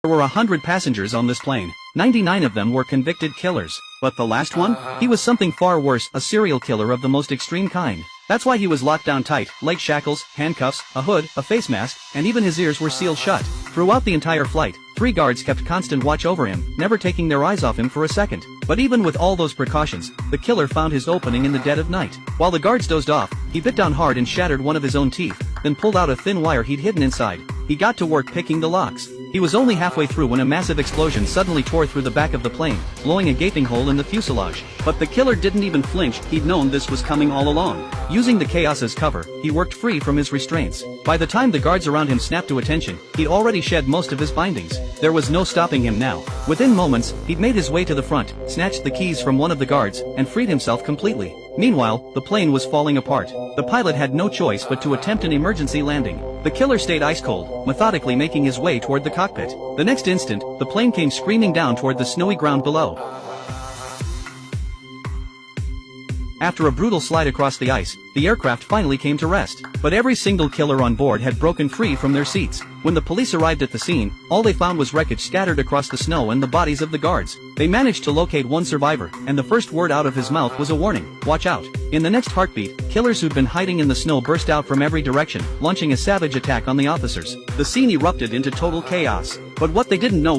There were 100 passengers on this plane. 99 of them were convicted killers. But the last one? He was something far worse, a serial killer of the most extreme kind. That's why he was locked down tight, leg shackles, handcuffs, a hood, a face mask, and even his ears were sealed shut. Throughout the entire flight, 3 guards kept constant watch over him, never taking their eyes off him for a second. But even with all those precautions, the killer found his opening in the dead of night. While the guards dozed off, he bit down hard and shattered one of his own teeth, then pulled out a thin wire he'd hidden inside. He got to work picking the locks. He was only halfway through when a massive explosion suddenly tore through the back of the plane, blowing a gaping hole in the fuselage. But the killer didn't even flinch, he'd known this was coming all along. Using the chaos as cover, he worked free from his restraints. By the time the guards around him snapped to attention, he'd already shed most of his bindings. There was no stopping him now. Within moments, he'd made his way to the front, snatched the keys from one of the guards, and freed himself completely. Meanwhile, the plane was falling apart. The pilot had no choice but to attempt an emergency landing. The killer stayed ice cold, methodically making his way toward the cockpit. The next instant, the plane came screaming down toward the snowy ground below. After a brutal slide across the ice, the aircraft finally came to rest. But every single killer on board had broken free from their seats. When the police arrived at the scene, all they found was wreckage scattered across the snow and the bodies of the guards. They managed to locate one survivor, and the first word out of his mouth was a warning: watch out. In the next heartbeat, killers who'd been hiding in the snow burst out from every direction, launching a savage attack on the officers. The scene erupted into total chaos. But what they didn't know